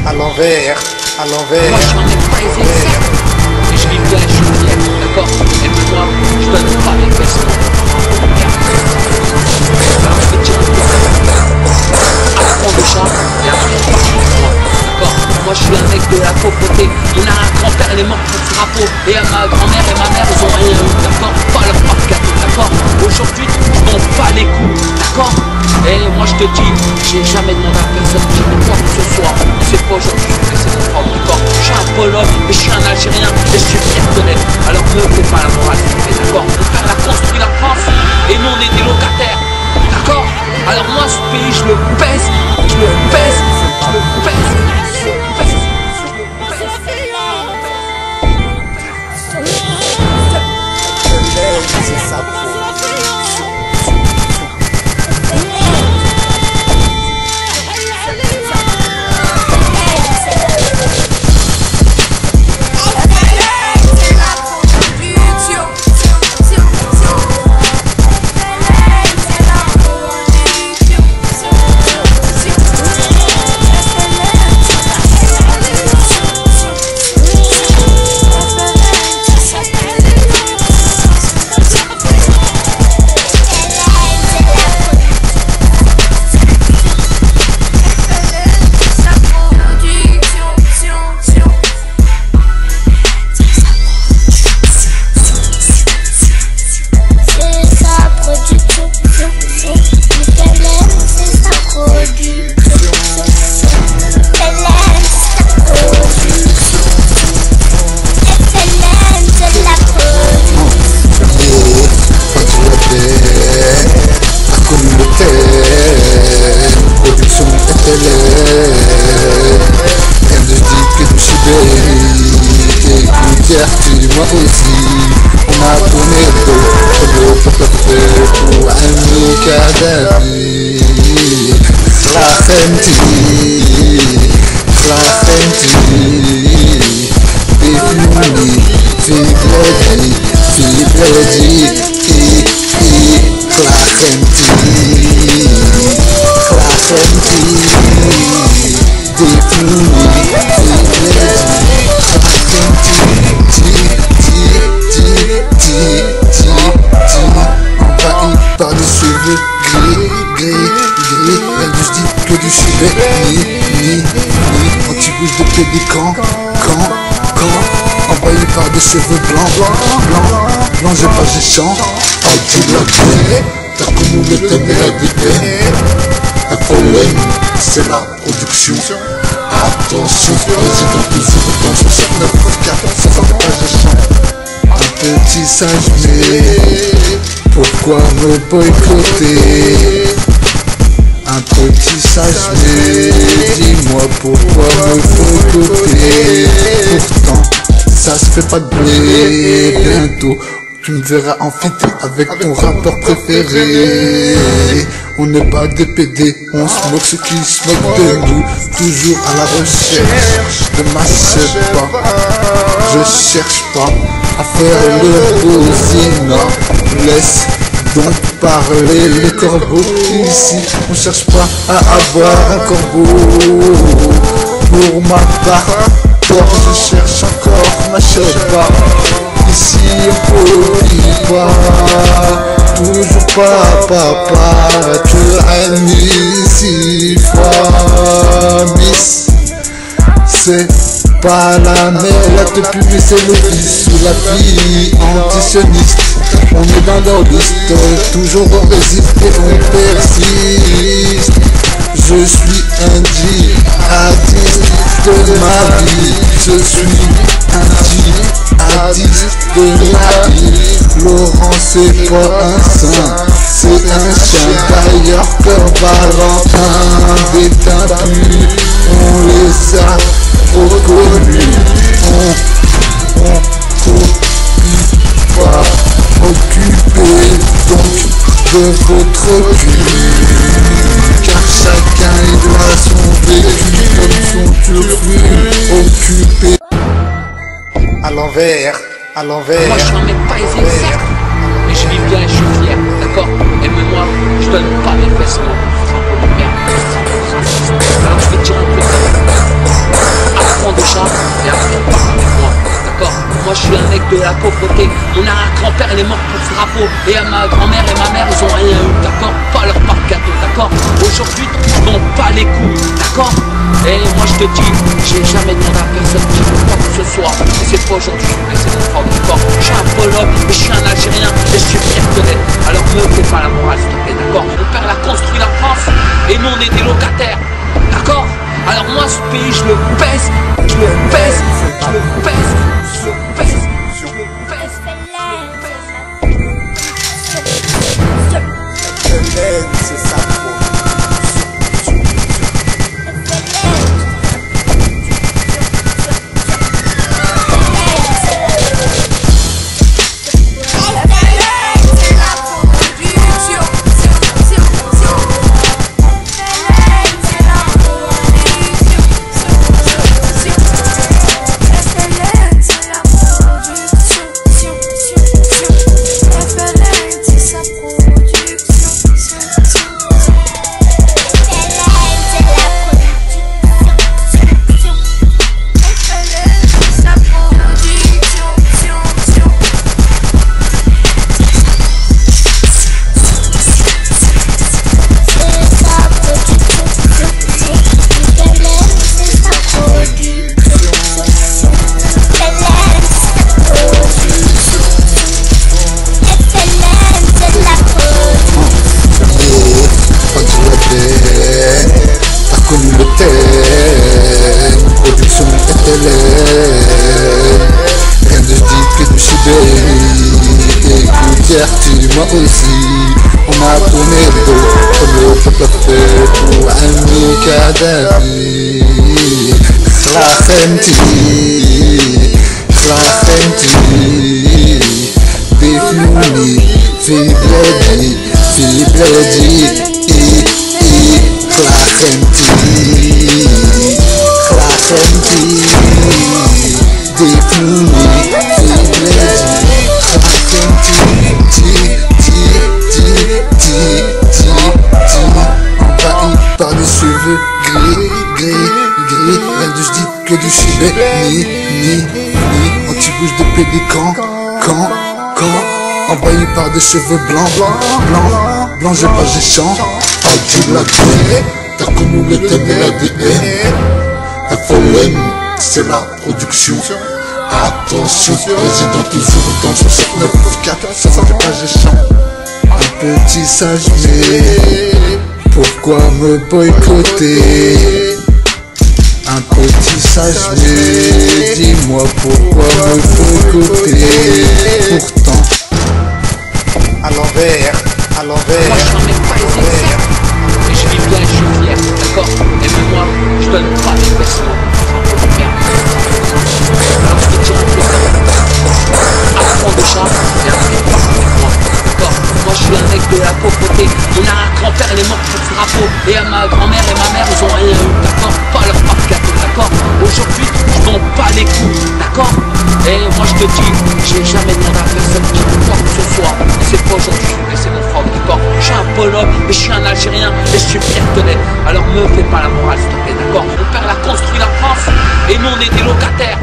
à l'envers, à l'envers. Moi je n'en ai pas été certes, mais je vis bien, je suis fier, d'accord. Et moi, je donne pas mes fesses. Alors je vais te dire un truc. Apprends déjà et après pas sur moi, d'accord. Moi je suis un mec de la pauvreté. On a un grand-père, il est mort pour ce drapeau. Et à ma grand-mère et ma mère, ils ont rien eu, d'accord. Pas leur part gâteau, d'accord. Aujourd'hui, on bat les coups, d'accord. Et moi je te dis, j'ai jamais demandé à personne qui me quoi que ce soit. C'est pas aujourd'hui que je fais cette forme encore. Je suis un Pologne, mais je suis un Algérien et je suis fier de l'être. Alors ne fais pas la moralité, d'accord. Mon père a construit la France et nous on est des locataires, d'accord. Alors moi ce pays je le pèse, je le pèse, je le pèse, je le pèse. C'est ça. Moi aussi, on a tourné le dos pour un Kadhafi. Khenti, Bifnouni, fi bladi, par des cheveux gris, rien ne se dit que du chibet, ni, quand tu bouges de pédicant, quand, envoyé par des cheveux blancs, j'ai pas géchant, tu l'as t'as connu le thème de la vitesse, un problème, c'est la production, attention, président, toujours dans son 794, ça fait pas géchant, un petit singe mais pourquoi me boycotter? Un petit sage, mais dis-moi pourquoi me boycotter? Pourtant, ça se fait pas de blé. Bientôt, tu me verras en fit avec ton rappeur préféré. On n'est pas des PD, on se moque ceux qui se moquent de nous. Toujours à la recherche de ma pas. Je cherche pas à faire le rosina. Laisse donc parler les corbeaux. Ici on cherche pas à avoir un corbeau. Pour ma part, je cherche encore ma chèvre. Ici on polie pas, toujours pas papa. Tu ici miss, c'est pas la mère, la te pue, c'est le fils ou la fille antisioniste. On est dans leur liste, toujours on résiste et on persiste. Je suis un djihadiste de ma vie. Je suis un djihadiste de ma vie. Laurent c'est pas un saint, c'est un chien. D'ailleurs Père Valentin, des teintus, on les a reconnus. On copie pas. Occupez donc de votre cul, car chacun il doit son vécu comme son turfu. Occupé à l'envers, à l'envers. Moi je n'en ai pas été certes, mais je vis bien et je suis fier, d'accord. Et même moi, je donne pas mes fesses, moi. Alors je vais te dire un peu. pauvreté. On a un grand-père, il est mort pour ce drapeau. Et à ma grand-mère et ma mère, ils ont rien eu, d'accord? Pas leur part de gâteau, d'accord? Aujourd'hui, ils n'ont pas les coups, d'accord? Et moi je te dis, j'ai jamais demandé à personne qui veut quoi que ce soit. Et c'est pas aujourd'hui que c'est mon propre corps. Je suis un Pologne, mais je suis un Algérien, et je suis fier de l'être. Alors me fais pas la morale, s'il te plaît, d'accord? Mon père l'a construit la France, et nous on est des locataires, d'accord? Alors moi ce pays je le baisse, je le baisse, je le baisse, je le baisse, je le baisse. C'est ça. Production FLN. Rien de je dis que du Chibéry. Écoute Gertie, moi aussi. On a tourné le dos comme le peuple a fait pour Ami Kadhafi. Khlahenti, Bifnouni, fi bledi, Khlahenti, Bifnouni, fi bledi, envahi par des cheveux gris, rien de je dis que du Chibéry, anti-bouche de pélican, quand, envahi par des cheveux blancs, j'ai pas géchant, tu l'as tué, t'as connu le thème de l'ADN, FLN, c'est la production. Attention, président toujours dans son 794, ça fait pas géchant. Un petit sage, mais pourquoi me boycotter? Un petit sage, mais dis-moi pourquoi me boycotter? Pourtant, à l'envers. Moi je suis un mec pas exemplaire, mais je vis bien et je suis fier, d'accord? Et même moi, je donne pas les vêtements. Alors je te dis un peu, apprends de chant et après pas avec moi, d'accord? Moi je suis un mec de la pauvreté. On a un grand-père, il est mort pour ce drapeau. Et à ma grand-mère et ma mère, ils ont rien eu, d'accord? Pas leur part de gâteau, d'accord? Aujourd'hui, ils n'ont pas les coups, d'accord? Et moi je te dis, j'ai jamais demandé à personne qui veut quoi que ce soit. Et c'est pas aujourd'hui que c'est mon propre corps. Je suis un Pologne, mais je suis un Algérien, et je suis fier de l'être. Alors me fais pas la morale, s'il te plaît, d'accord? Mon père l'a construit la France, et nous on est des locataires,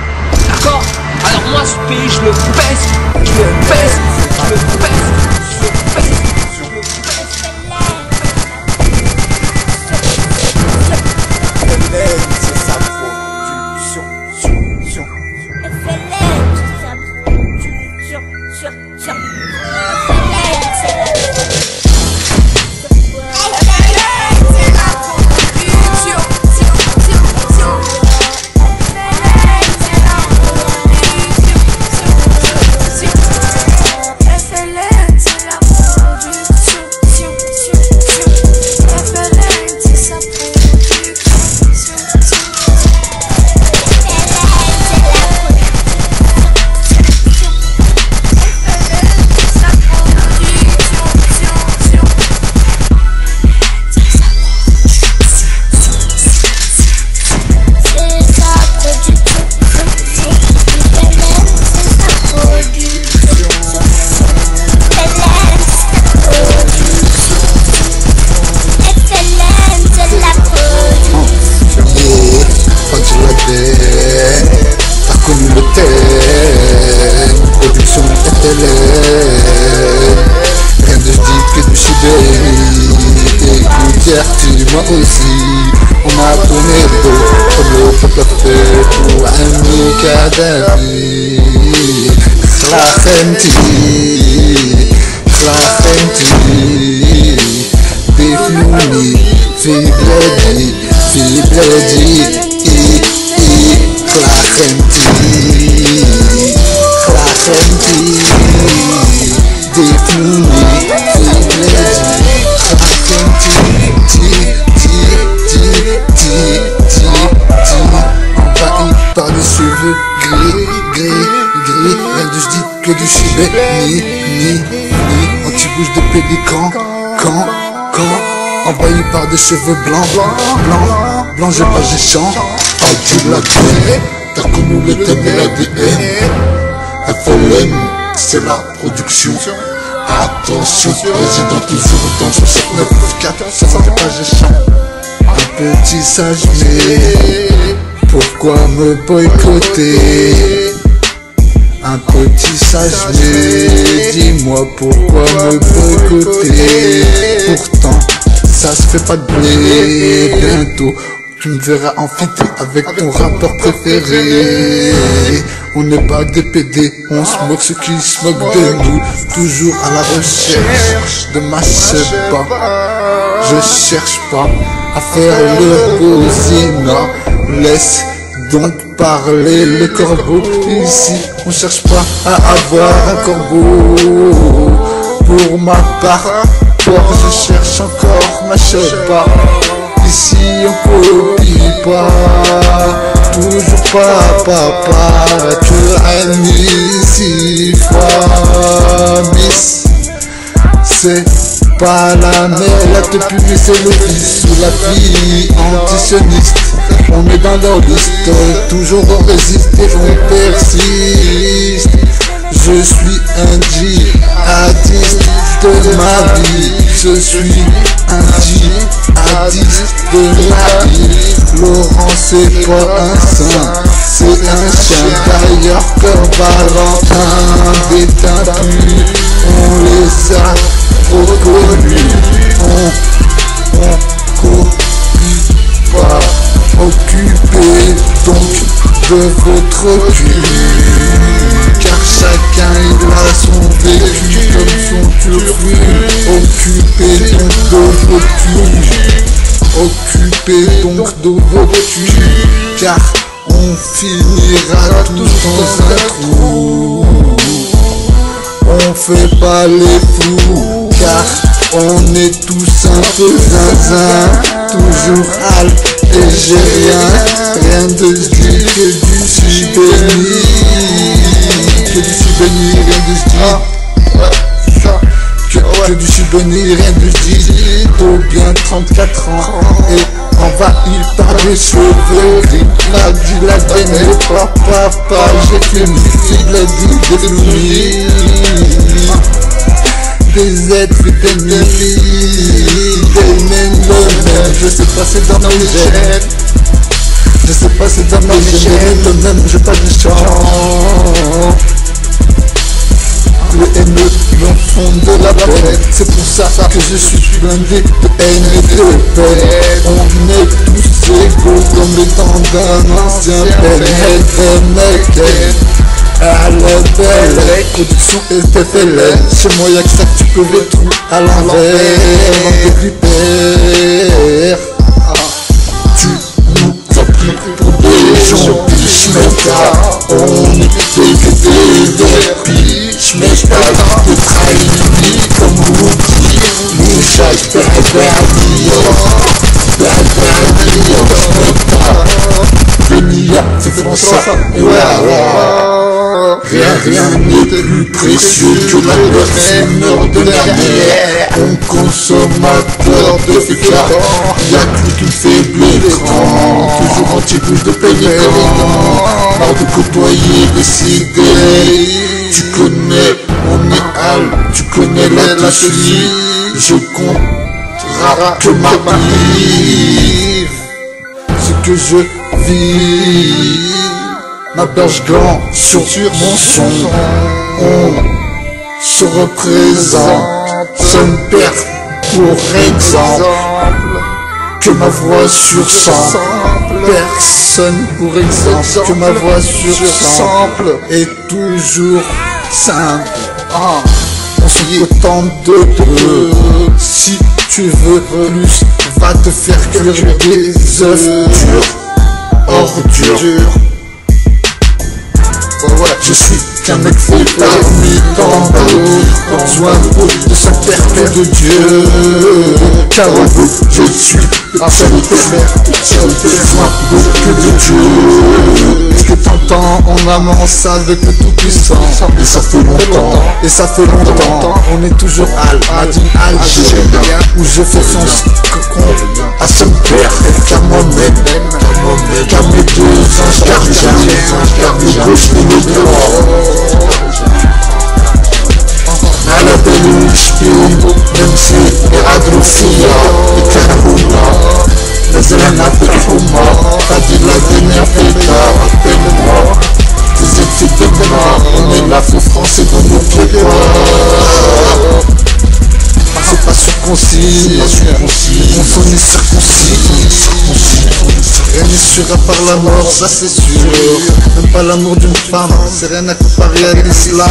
d'accord? Alors moi ce pays je le baisse, je le baisse, je le baisse, je le baisse. C'est sa production. moi aussi, on m'a tourné le dos, comme le peuple a fait pour Ami Kadhafi. Khlahenti, Biflouni, fi bledi, Khlahenti, Biflouni, fi bledi, envahi par des cheveux gris, rien de j'dis que du chibé, ni, anti-bouche de pélican, quand, envahi par des cheveux blancs, j'ai pas géchant, anti la haine, t'as connu le thème de l'ADN, FLM, c'est la production. Attention, président toujours dans son 794, ça sentait pas géchant. Un petit sage mais pourquoi me boycotter? Un petit sage mais dis-moi pourquoi me boycotter? Pourtant ça se fait pas de blé. Bientôt tu me verras en feat avec ton rappeur préféré. On n'est pas des PD, on se moque ceux qui se moquent de nous. Toujours à la recherche de ma cheba. Je cherche pas à faire le bozina. Laisse donc parler le corbeau. Ici on cherche pas à avoir un corbeau. Pour ma part, je cherche encore ma cheba. Ici on copie pas, toujours pas papa, que ami si miss. C'est pas la mère, la te pue, c'est le fils ou la fille antisioniste. On est dans leur liste, toujours on résiste et on persiste. Je suis un djihadiste de ma vie, je suis un djihadiste de la vie. Laurent c'est pas un saint, c'est un chien. D'ailleurs Père Valentin, des teintus, on les a reconnus. On copie pas, occupez donc de votre cul. Car chacun il a son vécu comme son turfu. Occupez donc de vos culs. Occupez donc de vos culs. Car on finira tous dans un trou. On fait pas les fous, car on est tous un peu zinzin. Toujours algérien, rien de j'dis que du subéni. Que du subéni, rien de j'dis. Que du subéni, rien de j'dis. Au bien 34 ans et envahi par des cheveux gris. La vie, la gaine, papa, j'ai fini. Cible des louis. Des êtres d'ennemis, des mêmes le même. Je sais pas c'est dans nos gènes. Je sais pas c'est dans nos gènes. Le même, j'ai pas de chance. Le haineux dans le fond de la planète. C'est pour ça que je suis blindé de haine et de peine. On est tous égaux comme les temps d'un ancien peine. À la belle production FFLN. Chez moi y'a que ça que tu peux les trous à l'envers. Dans tes critères, tu nous as pris pour des gens Pichmeta. On est des Pichmeta de trahis comme Wookie. Nous chaque c'est pour ça, et rien n'est plus précieux que la fumeur de dernière. Un consommateur de fécard, y'a que lui qui me fait bleu l'écran. Toujours anti-bouche de pélican, marre de côtoyer des sidérés. Tu connais mon éal, tu connais la touche. Je compte que m'arrive ce que je vis. Ma berge grand sur mon son. On se représente. Son père pour exemple. que ma voix sur sample. Personne pour exemple que ma voix sur sample est toujours simple. On se contente de peu. Si tu veux plus, va te faire cuire des œufs durs, ordures. Je suis qu'un mec fait parmi tant d'autres, besoin de sa perte de Dieu. Car au bout, je suis un seul père, j'ai besoin beaucoup de Dieu. Ce que t'entends, on avance avec le Tout-Puissant. Et ça fait longtemps, et ça fait longtemps. On est toujours Algérien, où je fais son cocon à son père. Car moi-même, car mes deux anges gardiens, car mes gauches et mes droits. على بالي شبيه نمشي يعذرو فيا يكرهونا نزلنا بالحمى غادي الدنيا فيها بيننا تزيد في دمنا on est là في France dans nos pieds. C'est pas circoncis, on s'en est circoncis. Rien n'est sûr à part la mort, ça c'est sûr. Même pas l'amour d'une femme, c'est rien à comparer à l'islam.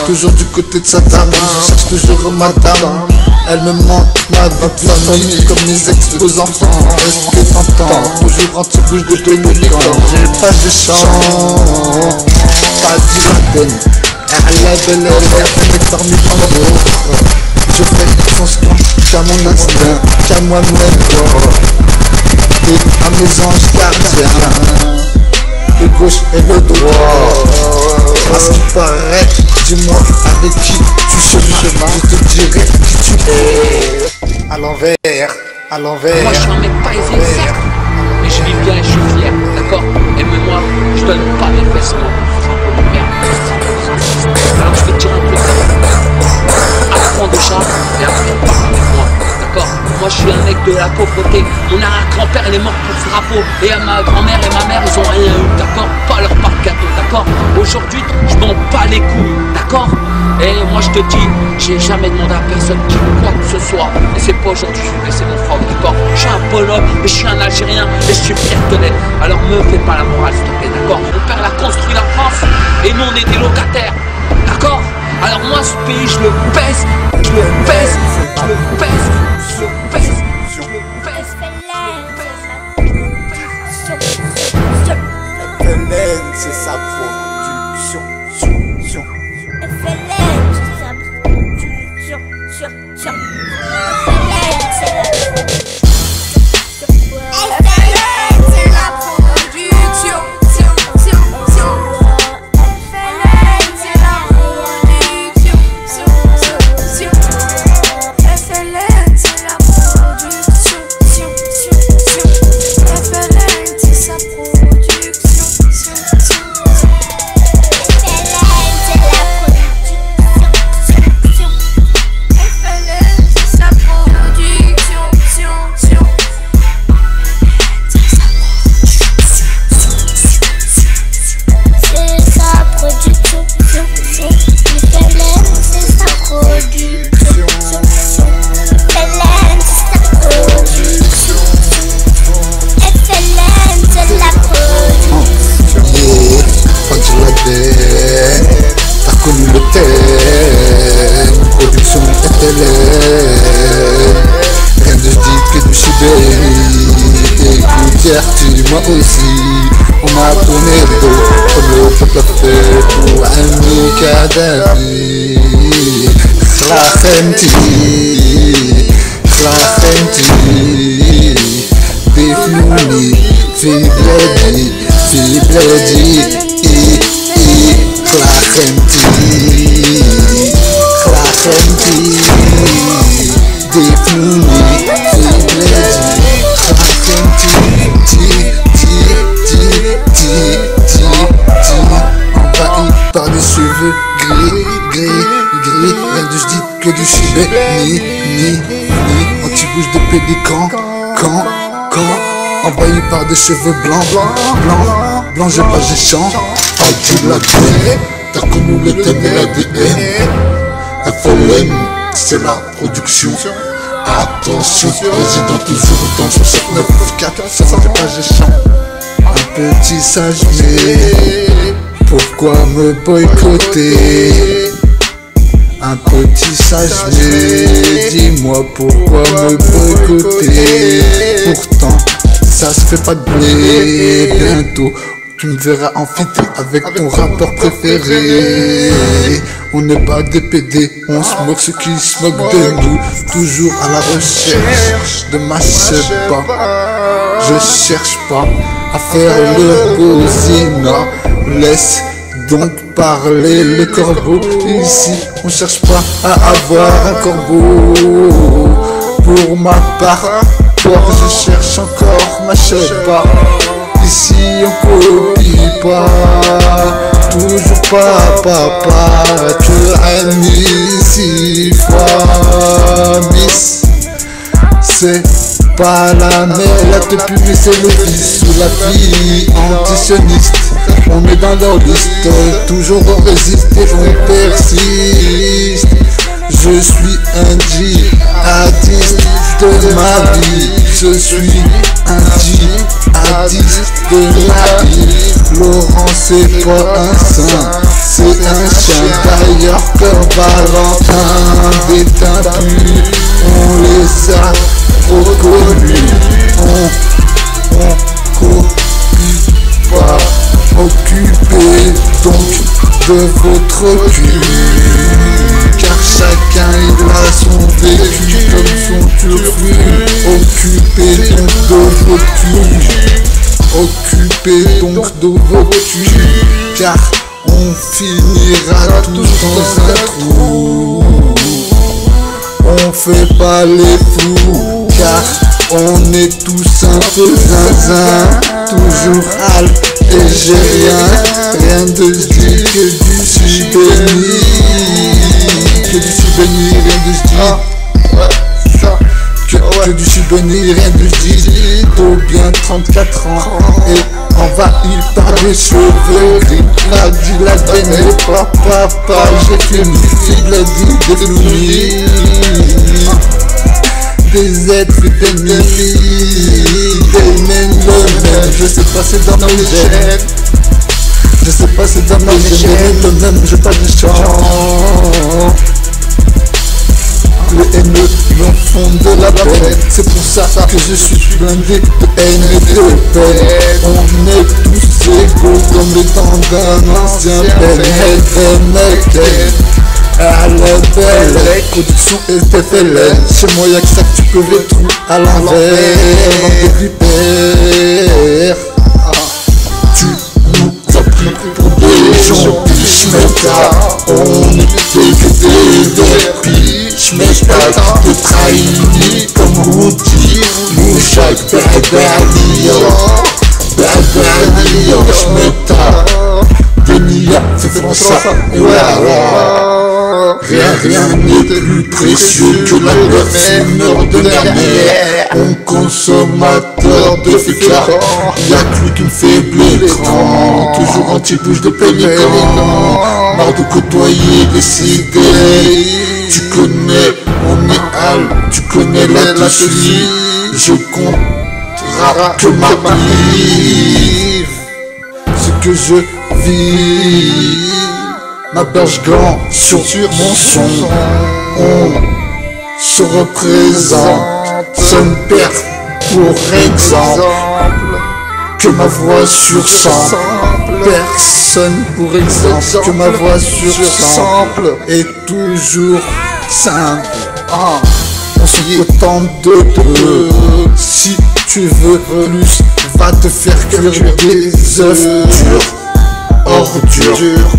Toujours du côté de sa dame, je cherche toujours madame. Elle me manque, ma vie de famille, comme mes ex-beaux-enfants. Est-ce que t'entends? Toujours anti-bouche de pénican. J'ai pas de chant, pas d'Irakon. Elle a belle, elle est parmi tant d'autres. Je fais constant qu'à mon instinct, qu'à moi-même. Et à mes anges gardiens, le gauche et le droit. À ce qui paraît, dis-moi avec qui tu chemins, je te dirai qui tu es. À l'envers, à l'envers. Moi je suis un mec pas aisé, certes, mais je vis bien et je suis fier, d'accord? Aime-moi, je donne pas mes fesses, moi, c'est un peu de merde. Alors je vais te dire un truc. Apprends déjà et apprends pas avec moi, d'accord? Moi je suis un mec de la pauvreté. Mon arrière-grand-père il est mort pour ce drapeau. Et à ma grand-mère et ma mère ils ont rien eu, d'accord? Pas leur part de gâteau, d'accord? Aujourd'hui je m'en bats les couilles, d'accord? Et moi je te dis, j'ai jamais demandé à personne qui quoi que ce soit. Et c'est pas aujourd'hui que je vais laisser mon frère, d'accord? Je suis un Polonais et je suis un Algérien et je suis fier de l'être. Alors me fais pas la morale s'il te plaît, d'accord? Mon père l'a construit la France et nous on est des locataires, d'accord? Alors moi ce pays je le pèse, je le pèse, je le pèse, je le pèse, je le pèse, FLN c'est sa production. FLN c'est sa production. Rien de je dis que du Chibéry. Écoute, moi aussi, on m'a tourné le dos comme le peuple a fait pour Ami Kadhafi. Khlafenti, Bifnouni, fi bledi, Khlafenti, Bifnouni, fi bledi, envahi par des cheveux gris. Rien de je dis que du Chibéry, anti-bouche de pélican, quand, envahi par des cheveux blancs, j'ai pas des champs. Oh tu l'as fait, t'as connu le thème et l'ADN. FLN, c'est la production. Attention, président toujours dans son 794, ça fait pas géchant. Un petit sage, mais pourquoi me boycotter? Un petit sage, mais dis-moi pourquoi me boycotter? Pourtant, ça se fait pas de blé. Bientôt, tu me verras en feat avec ton rappeur préféré. On n'est pas des PD, on se moque ceux qui se moquent de nous. Toujours à la recherche de ma pas. Je cherche pas à faire le bozina. Laisse donc parler le corbeau. Ici on cherche pas à avoir un corbeau. Pour ma part, je cherche encore ma pas. Ici on copie pas. Toujours pas papa. Que Annie 6 fois Miss. C'est pas la mère, la te pue, mais c'est le fils ou la fille antisioniste. On est dans leur liste, toujours on résiste et on persiste. Je suis un djihadiste de ma vie. Je suis un djihadiste de ma vie. Laurent c'est pas un saint, c'est un chien. D'ailleurs comme Valentin déteint plus, on les a reconnus. On copie pas. Occupez donc de votre cul, car chacun il a son vécu comme son turfu. Occupez donc de vos culs. Occupez donc de vos culs, car on finira tous dans un trou. On fait pas les fous, car on est tous un peu zinzin. Toujours hal et j'ai rien de se dire que du subéni. Que du subéni, rien de se dire. Que du subéni, rien de se dire. Pour bien 34 ans et envahi par des cheveux gris. Radis la veine et papa, j'ai fini. Bladi de l'oubli. Des êtres ennemis, des mêmes le même. Je sais pas c'est dans mes gènes. Je sais pas c'est dans mes gènes. Le même, j'ai pas de chance. Les haineux me font de la peine. C'est pour ça que je suis blindé de haine et de peine. On est tous égaux comme les dents d'un ancien peine. À la belle production STFLN. Chez moi y'a que ça que tu peux les trous à l'envers. Dans des vipères. Tu nous as pris pour des gens. Schmetta, on était que des verpilles. Schmetta te trahit comme Woody. Nous chaque Berberlio. Schmetta, Denia, c'est François et voilà. Rien n'est plus précieux que la parfumeur de la mer. On consommateur de fécard, y'a que lui qui me fait l'écran. Toujours anti-bouche de pélican. Marre de côtoyer des sidérés. Tu connais mon éhal, tu connais la dessus. Je compte que ma vie, ce que je vis. Ma berge grand sur mon son, on se représente. Son père pour exemple, que ma voix sur sample. Personne pour exemple, que ma voix sur sample est toujours simple. On se contente de peu. Si tu veux plus, va te faire cuire des œufs durs, ordures.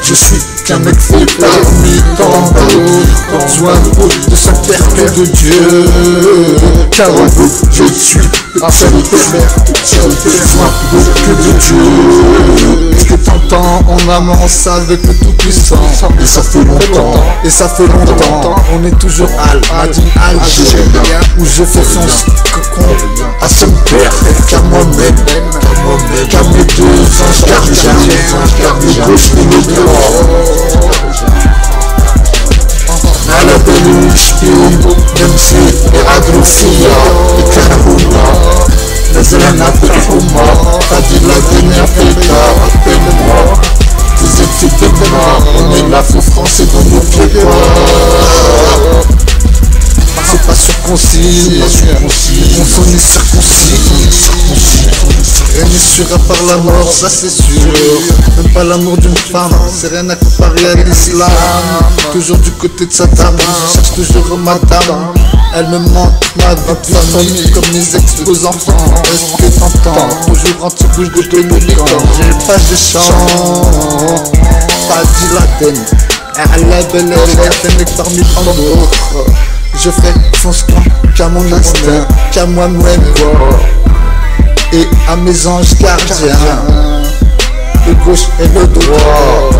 Je suis qu'un mec fait parmi tant d'autres. Besoin de sa perte de Dieu. Car je suis un seul père. Besoin que de Dieu. Est-ce que t'entends? On avance avec le tout-puissant. Et ça fait longtemps. Et ça fait longtemps. On est toujours Algérien. Où je fais son cocon à son père. Car moi-même, car mes deux anges gardiens, le gauche et le droit. À la belle تمشي يعادلو فيا يكرهونا نازل هنا في الحومة غادي لا دنيا فينا بيننا تزيد في دمنا on est là في France et dans nos pieds c'est pas circoncis, on s'en est circoncis. Rien n'est sûr à part la mort, ça c'est sûr. Même pas l'amour d'une femme, c'est rien à comparer à l'islam. Toujours du côté de sa dame, je cherche toujours ma dame. Elle me manque, ma vie de famille, comme mes ex-beaux-enfants. Est-ce que t'entends? Toujours anti-bouche de pénélican. J'ai une page de chant, pas dit la peine. Elle est belle, elle est parmi tant d'autres. Je fais fonce qu'à mon instinct, qu'à moi-même et à mes anges gardiens, le gauche et le droit.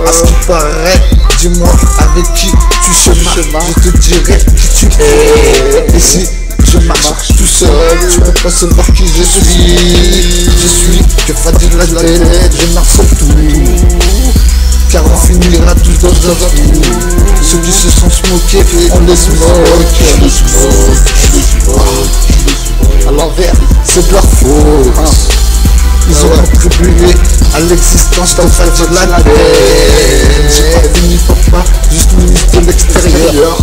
À ce qui paraît, dis-moi avec qui tu chemin, je te dirai qui tu es. Et si je marche tout seul, tu peux pas savoir qui je suis. Je suis que Fadil la tête, je marche tout. Car on finira tous dans un trou. Ceux qui se sont smokés, on les smoke. À l'envers, c'est de leur faute. Ils ont contribué à l'existence d'un Fadil la tête. J'ai pas fini papa, juste ministre de l'extérieur.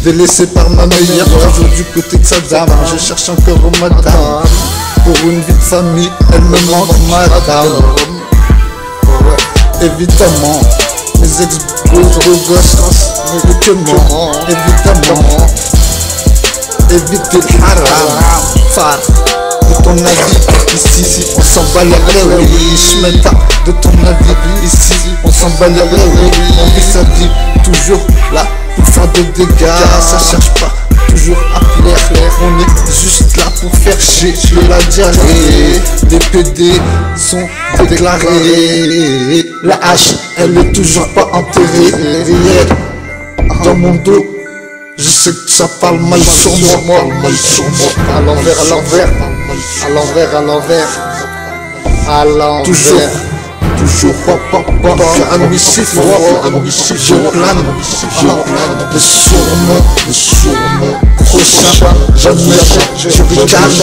Délaissé par ma meilleure, toujours du côté de sa dame. Je cherche encore madame. Pour une vie de famille, elle me manque madame. Évidemment, mes ex-beaux gosses méritent que moi. Évidemment, éviter le haram. Phare, de ton avis, ici, on s'en bat les oui. Schmeta, de ton avis, ici, on s'en bat les oui. On vit sa vie, toujours là, pour faire des dégâts. Ça cherche pas, toujours à plaire. On est juste là pour faire chier la diarrhée. Les PD sont déclarés. La hache, elle est toujours pas enterrée. Réel, dans mon dos, je sais que ça parle mal sur moi. À l'envers, à l'envers, à l'envers, à l'envers, à l'envers. Toujours pas, je plane, le surnom, prochain, jamais, je me calme,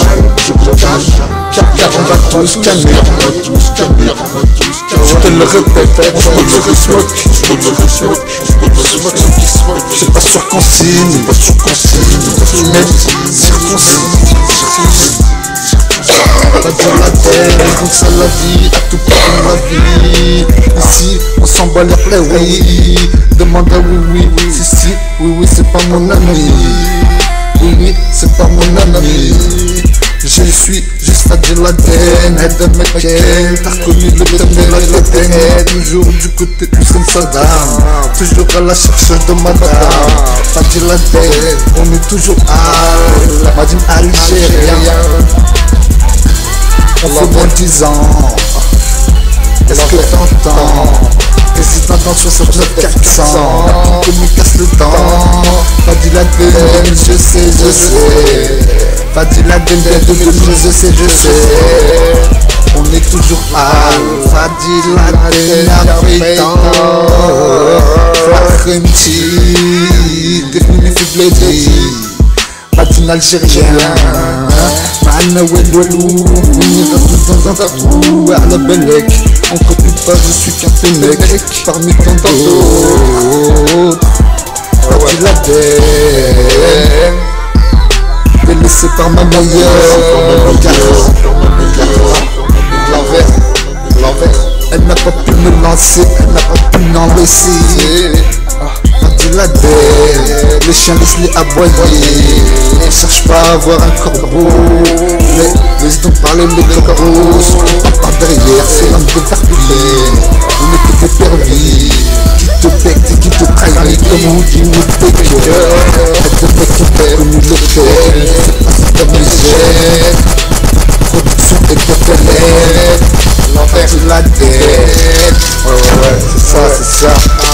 car on va tous calmer, je te le répète, c'est pas sur consigne, mais circoncis. Pas de la tête, donc ça la vie, à tout prix de la vie. Ici, on s'en bat les plaies, oui. Demande à oui, oui, c'est pas mon ami. Oui, c'est pas mon ami. Je suis juste Fadil Laden, Adam McCain. T'as reconnu le terme de la tête. Toujours du côté de Hussein Saddam, toujours à la recherche de madame. Fadil Laden, on est toujours à Madame Algérien. On fait moins de 10 ans. Est-ce que t'entends? Président dans 69 400. Que me casse le temps. Fadil Laden, je sais. Fadil Laden, je sais. On est toujours à Fadil Laden, Africain. Fakhemti, défini fi bledi. Fadil Algérien. معنا والو ونيغا tous dans un trou على بالك on copie pas je suis qu'un fennec parmi tant d'autres Fadil Laden délaissé par ma meilleure l'envers elle n'a pas pu me lancer elle n'a pas pu m'en laisser Fadil Laden les chiens laissent-les aboyer. On cherche pas à avoir un corbeau, mais laisse donc parler les corbeaux. Surtout pas par derrière, c'est l'homme de verpillé. On est que des pervis qui te bectent et qui te trahissent comme Woody Woodpecker. Elle te fait ton père comme une locale, c'est pas ça ta misère. Production et populaire, l'envers de la dette. Ouais, c'est ça.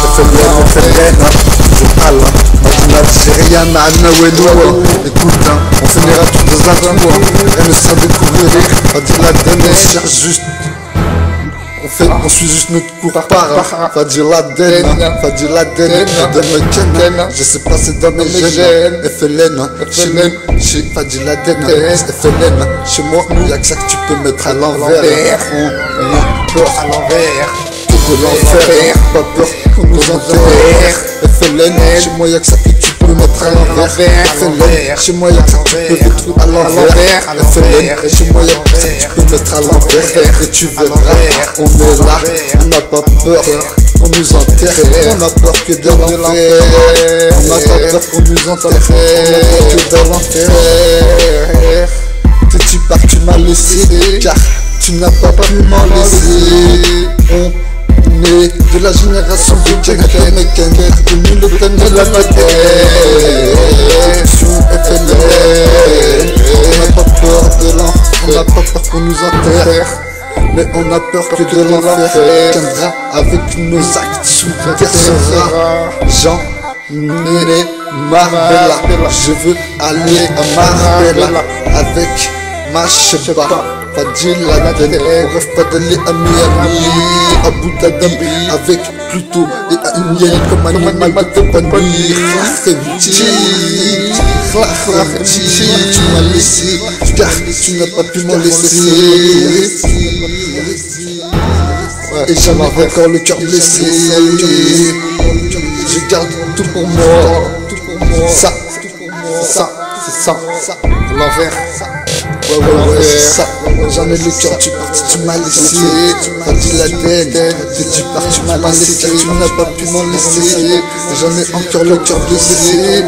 On fait l'aide, toujours à la. Algérien, écoute, on finira tout dans un tour. Elle ne sera découvrir, Fadil Laden, elle cherche juste. On On suit juste notre cours par Fadji Laden, Fadji Laden, donne-moi Ken. Je sais pas c'est dans mes gènes. FLN, chez nous, chez Fadji Laden, FLN. Chez moi, y'a que ça que tu peux mettre à l'envers. On a peur à l'envers. De l'enfer, pas peur qu'on nous enterre. FLN, chez moi y'a que ça que tu peux mettre à l'envers. FLN, chez moi y'a que ça que tu peux mettre à l'envers. FLN, chez moi y'a que ça que tu peux mettre à l'envers. Et tu verras, on est là, on n'a pas peur. On nous enterre, on a peur que de l'enfer. On n'a pas peur qu'on nous enterre, on a peur que de l'enfer. Tu pars, tu m'as laissé, car tu n'as pas pu m'en laisser. On est de la génération de quelqu'un que nous le thème de la tête. FLN, on n'a pas peur de l'enfer, on n'a pas peur qu'on nous enterre. Mais on a peur que de l'enfer viendra avec nos actes sous terre sera. J'en ai marre, je veux aller à Marbella avec ma cheba. Fadji Laden, on rêve pas d'aller à Miami, à Abu Dhabi, avec Pluto et à une vieille comme animal de compagnie. Frafetti, tu m'as laissé, car tu n'as pas pu m'en laisser. Et j'en avais encore le cœur blessé. Je garde tout pour moi. Ça, c'est ça, l'envers. Ouais, c'est ça. J'en ai le cœur, tu m'as laissé. Fadji Laden, tu pars, tu m'as laissé, car tu n'as pas pu m'en laisser. J'en ai encore le cœur blessé.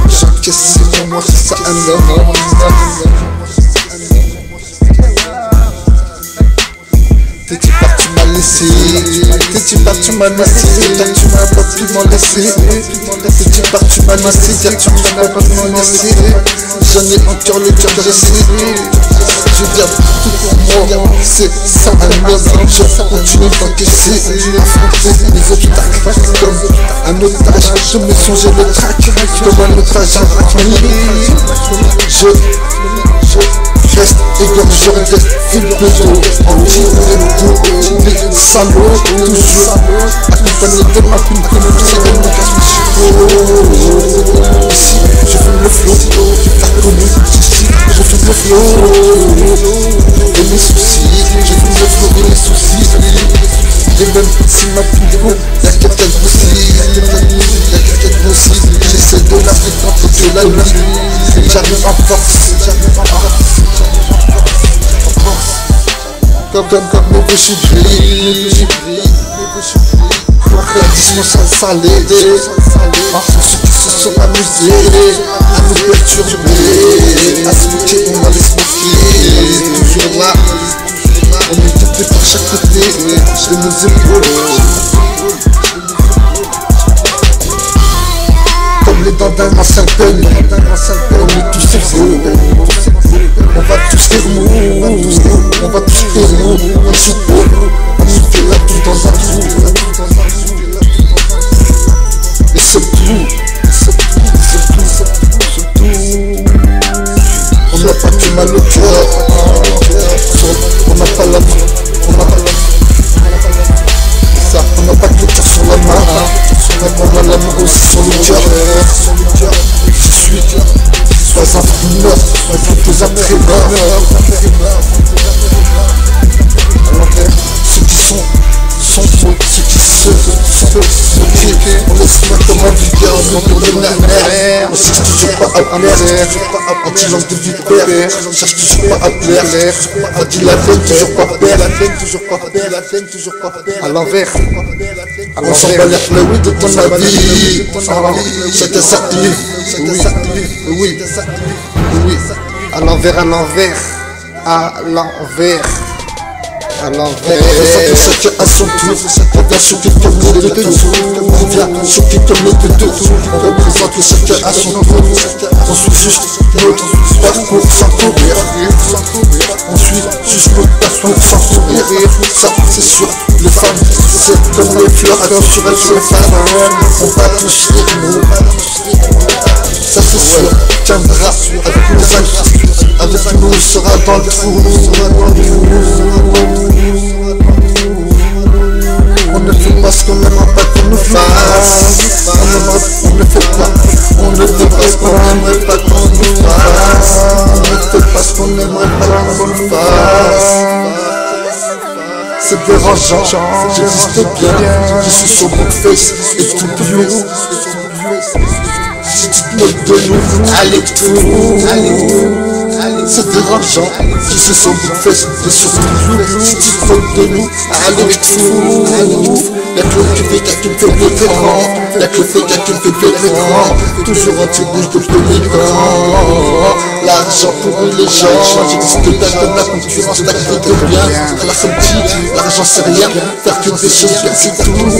J'encaisse, pour moi c'est ça un homme. T'es pars, tu m'as laissé. T'es pars, tu m'as laissé, car tu n'as pas pu m'en laisser. T'es pars, tu m'as laissé, car tu n'as pas pu m'en laisser. J'en ai encore le cœur blessé. Je garde tout pour moi, c'est ça un homme. Je continue d'encaisser, affronter les obstacles comme un otage. Je me songeais le trac comme un otage. Je reste égorgeur des fils de dos, anti-rédo, les salauds, toujours accompagné de ma plume que le ciel me casse mes cheveux. Ici, je fume le flot, t'as connu, ici, je fume le flot, et mes soucis, je fume le flot et les soucis. Et même si ma plume, y'a quelqu'un de possible, y'a quelqu'un de possible, j'essaie de la fréquenter de la nuit, j'arrive en force, comme mes bouches brillent, la discussion salée, ceux qui se sont amusés à nous perturber, à se moquer, on va les smoker, toujours là, on est jeté par chaque côté de nos épaules, comme les dents d'un ancien peigne, on est tous égaux. On va tous faire mou, on va tous faire mou, on se fait la tout dans un trou. Et c'est tout, on n'a pas du mal au cœur, on n'a pas la main, ça, on n'a pas que le cœur sur la main, on a l'amour aussi sur le cœur. Je suis sois entraîneur, quelques entraîneurs. Ceux qui sont faux, ceux qui se on laisse moi comme un vulgaire, on veut donner la mer. On cherche toujours pas à plaire, anti-langue de vipère, on cherche toujours pas à plaire. Fadji Laden, toujours pas père, toujours pas père. À l'envers, on s'en bat les oui de ton avis. Chacun sa vie, oui, à l'envers, à l'envers. Chacun à son tour, on vient choquer comme les deux tours. On vient choquer comme les deux tours. On représente chacun à son tour. On suit juste notre parcours sans courir. On suit juste notre parcours sans courir. Ça c'est sûr, les femmes c'est comme les fleurs naturelles sur les femmes. On va tous les mots. Ça c'est sûr, tiendra avec nos actes, avec nos sera dans le trou. On ne fait pas ce qu'on n'aimerait pas qu'on nous fasse. On ne fait pas ce qu'on n'aimerait pas qu'on nous fasse. On ne fait pas ce qu'on n'aimerait pas qu'on nous fasse. C'est dérangeant, j'existe bien, je suis sur mon face et tout bio. Si tu te moques de nous, allez tout. C'est dérangeant, je suis sur mon face et sur mon bio. Si tu te moques de nous, allez tout. Y'a que le fait qui me fait péter grand. Y'a que le fait qui me fait péter grand. Toujours en tirage de pénétrant. L'argent pour les gens. J'existe bien comme la concurrence, la clé de bien. À la somme dit, l'argent c'est rien. Faire que des choses bien c'est tout.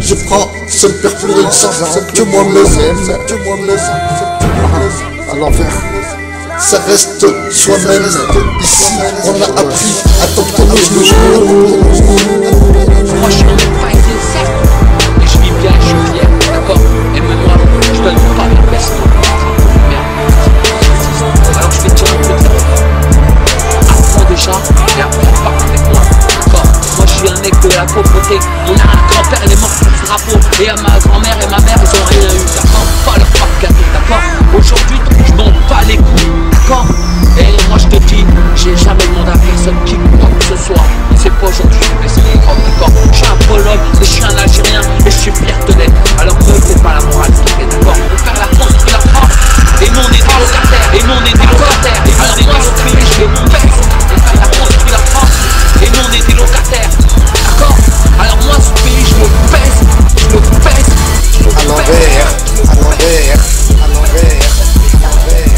Je prends seul père pour une sans que moi-même. À l'envers. Ça reste soi-même. Ici, on a appris à tenter nos genoux. Moi je n'en ai pas été certes, mais je vis bien, je suis fier, d'accord. Et même moi, je donne pas mes baisses. Merde. Alors je vais te dire un peu de la apprends déjà et apprends pas avec moi, d'accord. Moi je suis un mec de la pauvreté. On a un grand-père, il est mort pour ce drapeau. Et à ma grand-mère et ma mère, ils ont rien eu, d'accord. Pas leur part gâteau, d'accord. Aujourd'hui, je m'en bats les couilles, d'accord. Et moi je te dis, j'ai jamais demandé à personne qui quoi que ce soit. C'est pas aujourd'hui que je vais baisser les drogues, d'accord. Je suis un Pologne, mais je suis un Algérien et je suis fier de l'être. Alors ne fais pas la morale, s'il te plaît, d'accord. On fait la construire la France. Et nous on est des locataires, et nous on est des locataires. Et nous on est des locataires, je vais mon père. On fait la construire la France. Et nous on est des locataires, d'accord. Alors moi ce pays je le pèse, je le pèse, je le pèse. À l'envers, à l'envers, à l'envers.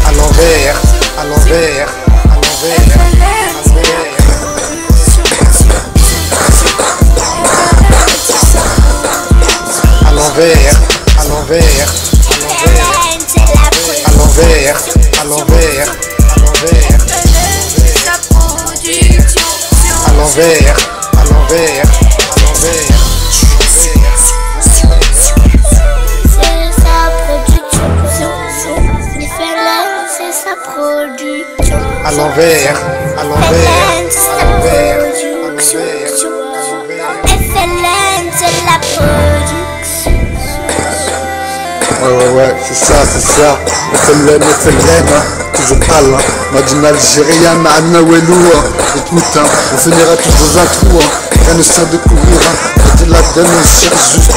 À l'envers, à l'envers, à l'envers. À l'envers, à l'envers, à l'envers, à l'envers, à l'envers, à l'envers, à l'envers, à l'envers. C'est sa production. Les félins, c'est sa production. À l'envers, à l'envers, à l'envers, à FLN, c'est la production. Ouais, c'est ça. FLN, hein. Toujours pâle, hein. Moi d'une Algérien, Ma'ana Welou, hein. Écoute, hein, on finira tous dans un trou, hein. Rien ne sert de courir, hein. Pas de la donne, on cherche juste.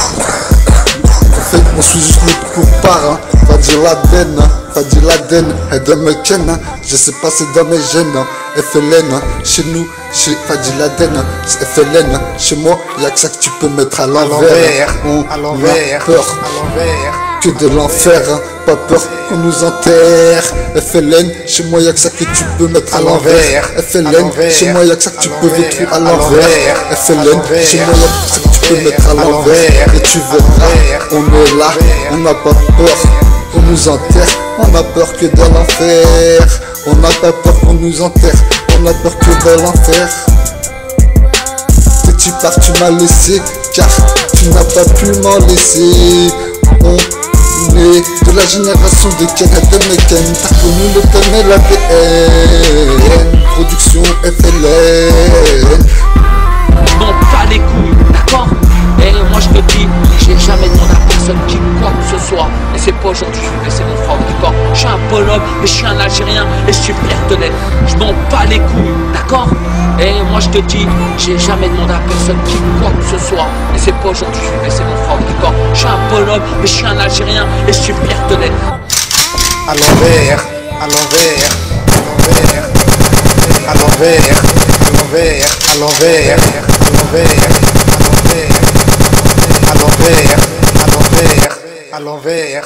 En fait, on suit juste notre cours part, hein. Pas dire la den, hein. Pas dire la den, et de me ken, hein. Je sais pas, c'est dans mes gènes, hein. FLN, hein. Chez nous, chez Fadi Laden, hein. C'est FLN, hein. Chez moi, y'a que ça que tu peux mettre à l'envers. On a peur que de l'enfer, hein. Pas peur qu'on nous enterre. FLN, chez moi y'a que ça que tu peux mettre à l'envers. FLN, chez moi y'a que ça que tu peux détruire à l'envers. FLN, chez moi y'a que ça que tu peux mettre à l'envers. Et tu verras, on est là, on n'a pas peur qu'on nous enterre. On a peur que de l'enfer. On n'a pas peur qu'on nous enterre. On a peur que de l'enfer. Petit part tu m'as laissé, car tu n'as pas pu m'en laisser. On est de la génération de Ken et de Meken. T'as connu le thème et l'ADN. Production FLN. Je m'en bats les couilles, d'accord. Et moi je te dis, j'ai jamais demandé à personne qui quoi que ce soit. Et c'est pas aujourd'hui que je vais baisser mon front, d'accord. Je suis un Pologne, mais je suis un Algérien et je suis fier de l'être. Je m'en bats les couilles, d'accord. Et moi je te dis, j'ai jamais demandé à personne qui quoi que ce soit. Et c'est pas aujourd'hui que je vais baisser mon front, d'accord. Je suis un Pologne, mais je suis un Algérien et je suis fier de l'être. À l'envers, à l'envers, à l'envers, à l'envers, à l'envers, à l'envers, à l'envers, à l'envers, à l'envers, à l'envers, à l'envers.